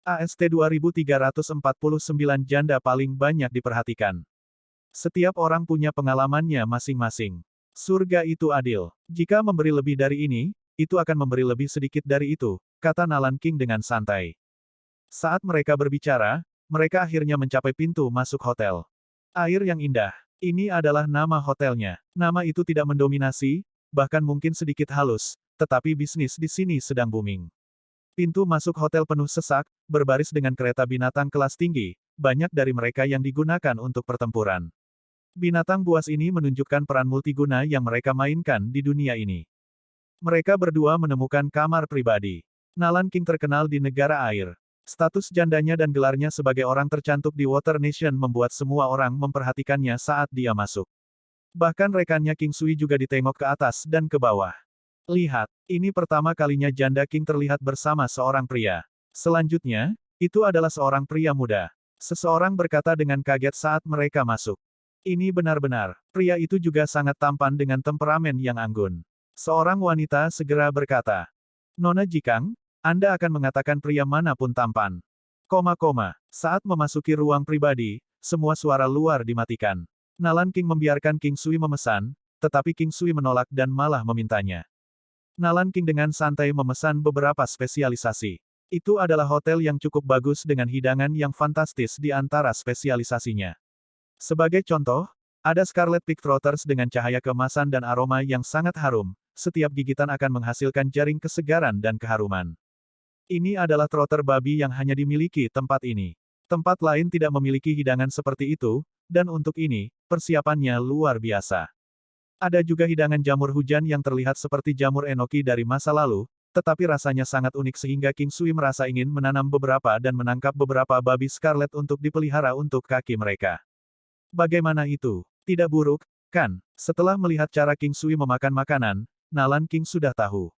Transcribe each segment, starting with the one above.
AST 2349 janda paling banyak diperhatikan. Setiap orang punya pengalamannya masing-masing. Surga itu adil. Jika memberi lebih dari ini, itu akan memberi lebih sedikit dari itu, kata Nalan King dengan santai. Saat mereka berbicara, mereka akhirnya mencapai pintu masuk hotel. Air yang indah. Ini adalah nama hotelnya. Nama itu tidak mendominasi, bahkan mungkin sedikit halus, tetapi bisnis di sini sedang booming. Pintu masuk hotel penuh sesak, berbaris dengan kereta binatang kelas tinggi, banyak dari mereka yang digunakan untuk pertempuran. Binatang buas ini menunjukkan peran multiguna yang mereka mainkan di dunia ini. Mereka berdua menemukan kamar pribadi. Nalan King terkenal di negara air. Status jandanya dan gelarnya sebagai orang tercantik di Water Nation membuat semua orang memperhatikannya saat dia masuk. Bahkan rekannya King Sui juga ditengok ke atas dan ke bawah. Lihat, ini pertama kalinya janda King terlihat bersama seorang pria. Selanjutnya, itu adalah seorang pria muda. Seseorang berkata dengan kaget saat mereka masuk. Ini benar-benar, pria itu juga sangat tampan dengan temperamen yang anggun. Seorang wanita segera berkata, Nona Jikang, Anda akan mengatakan pria manapun tampan. Saat memasuki ruang pribadi, semua suara luar dimatikan. Nalan King membiarkan King Sui memesan, tetapi King Sui menolak dan malah memintanya. Nalan King dengan santai memesan beberapa spesialisasi. Itu adalah hotel yang cukup bagus dengan hidangan yang fantastis di antara spesialisasinya. Sebagai contoh, ada Scarlet Pig Trotters dengan cahaya keemasan dan aroma yang sangat harum, setiap gigitan akan menghasilkan jaring kesegaran dan keharuman. Ini adalah trotter babi yang hanya dimiliki tempat ini. Tempat lain tidak memiliki hidangan seperti itu, dan untuk ini, persiapannya luar biasa. Ada juga hidangan jamur hujan yang terlihat seperti jamur enoki dari masa lalu, tetapi rasanya sangat unik sehingga King Sui merasa ingin menanam beberapa dan menangkap beberapa babi Scarlet untuk dipelihara untuk kaki mereka. Bagaimana itu? Tidak buruk, kan? Setelah melihat cara King Sui memakan makanan, Nalan King sudah tahu.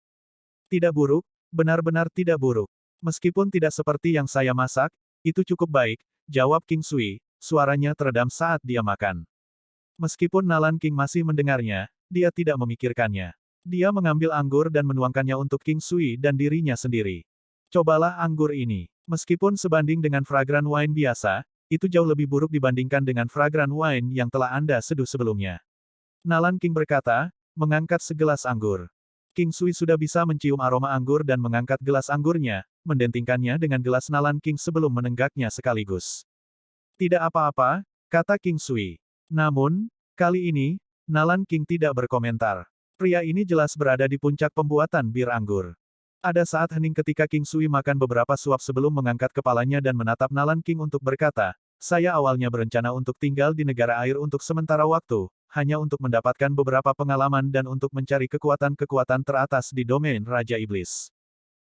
Tidak buruk, benar-benar tidak buruk. Meskipun tidak seperti yang saya masak, itu cukup baik, jawab King Sui, suaranya teredam saat dia makan. Meskipun Nalan King masih mendengarnya, dia tidak memikirkannya. Dia mengambil anggur dan menuangkannya untuk King Sui dan dirinya sendiri. Cobalah anggur ini. Meskipun sebanding dengan fragrant wine biasa, itu jauh lebih buruk dibandingkan dengan fragrant wine yang telah Anda seduh sebelumnya. Nalan King berkata, mengangkat segelas anggur. King Sui sudah bisa mencium aroma anggur dan mengangkat gelas anggurnya, mendentingkannya dengan gelas Nalan King sebelum menenggaknya sekaligus. Tidak apa-apa, kata King Sui. Namun, kali ini, Nalan King tidak berkomentar. Pria ini jelas berada di puncak pembuatan bir anggur. Ada saat hening ketika King Sui makan beberapa suap sebelum mengangkat kepalanya dan menatap Nalan King untuk berkata, saya awalnya berencana untuk tinggal di negara air untuk sementara waktu, hanya untuk mendapatkan beberapa pengalaman dan untuk mencari kekuatan-kekuatan teratas di domain Raja Iblis.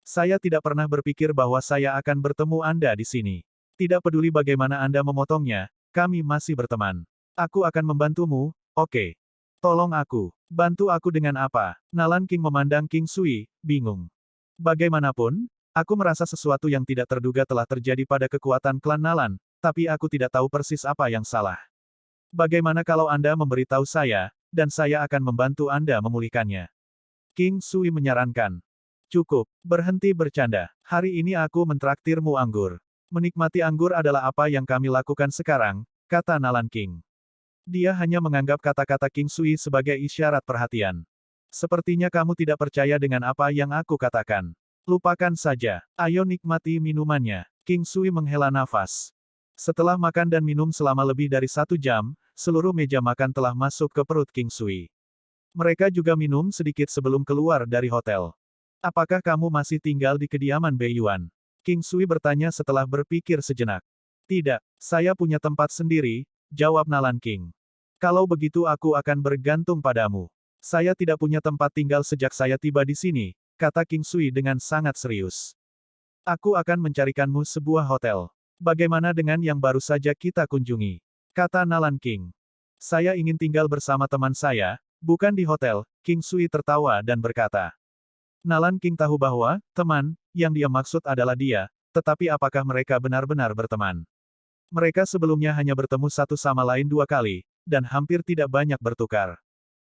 Saya tidak pernah berpikir bahwa saya akan bertemu Anda di sini. Tidak peduli bagaimana Anda memotongnya, kami masih berteman. Aku akan membantumu, oke? Tolong aku. Bantu aku dengan apa? Nalan King memandang King Sui, bingung. Bagaimanapun, aku merasa sesuatu yang tidak terduga telah terjadi pada kekuatan klan Nalan, tapi aku tidak tahu persis apa yang salah. Bagaimana kalau Anda memberitahu saya, dan saya akan membantu Anda memulihkannya? King Sui menyarankan. Cukup, berhenti bercanda. Hari ini aku mentraktirmu anggur. Menikmati anggur adalah apa yang kami lakukan sekarang, kata Nalan King. Dia hanya menganggap kata-kata King Sui sebagai isyarat perhatian. Sepertinya kamu tidak percaya dengan apa yang aku katakan. Lupakan saja. Ayo nikmati minumannya. King Sui menghela nafas. Setelah makan dan minum selama lebih dari 1 jam, seluruh meja makan telah masuk ke perut King Sui. Mereka juga minum sedikit sebelum keluar dari hotel. Apakah kamu masih tinggal di kediaman Beiyuan? King Sui bertanya setelah berpikir sejenak. Tidak, saya punya tempat sendiri, jawab Nalan King. Kalau begitu aku akan bergantung padamu. Saya tidak punya tempat tinggal sejak saya tiba di sini, kata King Sui dengan sangat serius. Aku akan mencarikanmu sebuah hotel. Bagaimana dengan yang baru saja kita kunjungi? Kata Nalan King. Saya ingin tinggal bersama teman saya, bukan di hotel, King Sui tertawa dan berkata. Nalan King tahu bahwa, teman, yang dia maksud adalah dia, tetapi apakah mereka benar-benar berteman? Mereka sebelumnya hanya bertemu satu sama lain 2 kali, dan hampir tidak banyak bertukar.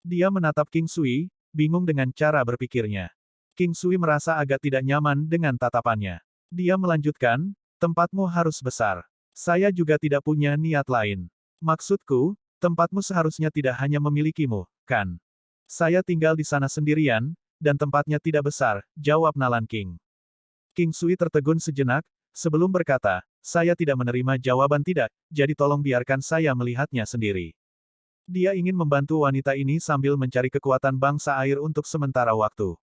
Dia menatap King Sui, bingung dengan cara berpikirnya. King Sui merasa agak tidak nyaman dengan tatapannya. Dia melanjutkan, Tempatmu harus besar. Saya juga tidak punya niat lain. Maksudku, tempatmu seharusnya tidak hanya memilikimu, kan? Saya tinggal di sana sendirian, dan tempatnya tidak besar, jawab Nalan King. King Sui tertegun sejenak, sebelum berkata, saya tidak menerima jawaban tidak, jadi tolong biarkan saya melihatnya sendiri. Dia ingin membantu wanita ini sambil mencari kekuatan bangsa air untuk sementara waktu.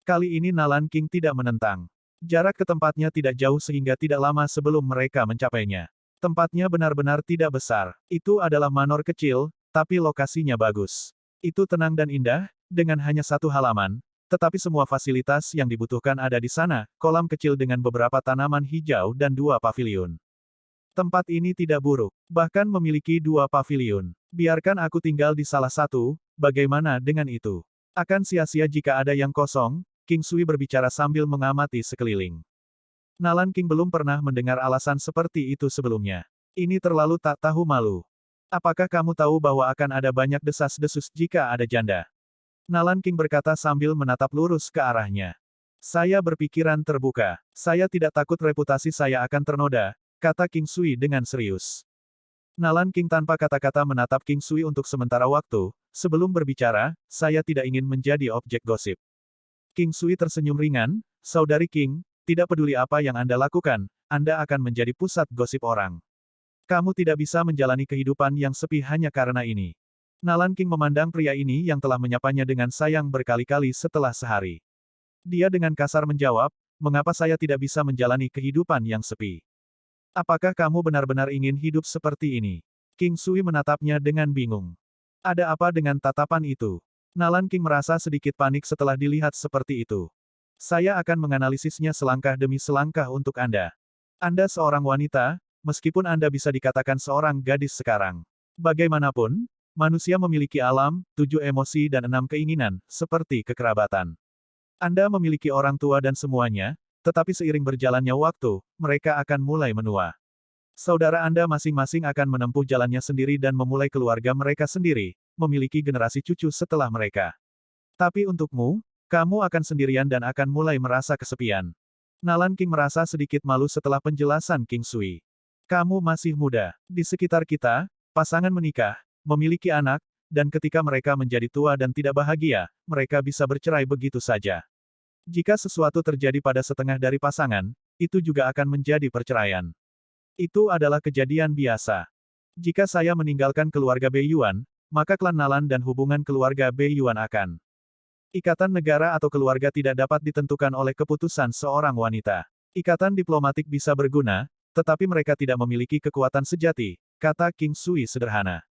Kali ini Nalan King tidak menentang. Jarak ke tempatnya tidak jauh sehingga tidak lama sebelum mereka mencapainya. Tempatnya benar-benar tidak besar. Itu adalah manor kecil, tapi lokasinya bagus. Itu tenang dan indah, dengan hanya satu halaman, tetapi semua fasilitas yang dibutuhkan ada di sana, kolam kecil dengan beberapa tanaman hijau dan 2 paviliun. Tempat ini tidak buruk, bahkan memiliki 2 paviliun. Biarkan aku tinggal di salah satu, bagaimana dengan itu? Akan sia-sia jika ada yang kosong, King Sui berbicara sambil mengamati sekeliling. Nalan King belum pernah mendengar alasan seperti itu sebelumnya. Ini terlalu tak tahu malu. Apakah kamu tahu bahwa akan ada banyak desas-desus jika ada janda? Nalan King berkata sambil menatap lurus ke arahnya. Saya berpikiran terbuka. Saya tidak takut reputasi saya akan ternoda, kata King Sui dengan serius. Nalan King tanpa kata-kata menatap King Sui untuk sementara waktu, sebelum berbicara, saya tidak ingin menjadi objek gosip. King Sui tersenyum ringan, saudari King, tidak peduli apa yang Anda lakukan, Anda akan menjadi pusat gosip orang. Kamu tidak bisa menjalani kehidupan yang sepi hanya karena ini. Nalan King memandang pria ini yang telah menyapanya dengan sayang berkali-kali setelah sehari. Dia dengan kasar menjawab, mengapa saya tidak bisa menjalani kehidupan yang sepi? Apakah kamu benar-benar ingin hidup seperti ini? King Sui menatapnya dengan bingung. Ada apa dengan tatapan itu? Nalan King merasa sedikit panik setelah dilihat seperti itu. Saya akan menganalisisnya selangkah demi selangkah untuk Anda. Anda seorang wanita, meskipun Anda bisa dikatakan seorang gadis sekarang. Bagaimanapun, manusia memiliki alam, 7 emosi dan 6 keinginan, seperti kekerabatan. Anda memiliki orang tua dan semuanya, tetapi seiring berjalannya waktu, mereka akan mulai menua. Saudara Anda masing-masing akan menempuh jalannya sendiri dan memulai keluarga mereka sendiri, memiliki generasi cucu setelah mereka. Tapi untukmu, kamu akan sendirian dan akan mulai merasa kesepian. Nalan King merasa sedikit malu setelah penjelasan King Sui. Kamu masih muda. Di sekitar kita, pasangan menikah, memiliki anak, dan ketika mereka menjadi tua dan tidak bahagia, mereka bisa bercerai begitu saja. Jika sesuatu terjadi pada setengah dari pasangan, itu juga akan menjadi perceraian. Itu adalah kejadian biasa. Jika saya meninggalkan keluarga Beiyuan, maka klan Nalan dan hubungan keluarga Beiyuan akan. Ikatan negara atau keluarga tidak dapat ditentukan oleh keputusan seorang wanita. Ikatan diplomatik bisa berguna, tetapi mereka tidak memiliki kekuatan sejati, kata King Sui sederhana.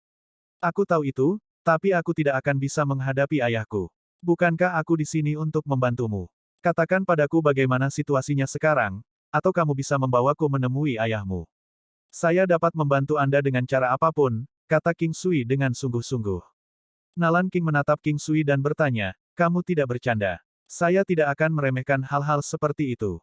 Aku tahu itu, tapi aku tidak akan bisa menghadapi ayahku. Bukankah aku di sini untuk membantumu? Katakan padaku bagaimana situasinya sekarang, atau kamu bisa membawaku menemui ayahmu. Saya dapat membantu Anda dengan cara apapun, kata King Sui dengan sungguh-sungguh. Nalan King menatap King Sui dan bertanya, kamu tidak bercanda. Saya tidak akan meremehkan hal-hal seperti itu.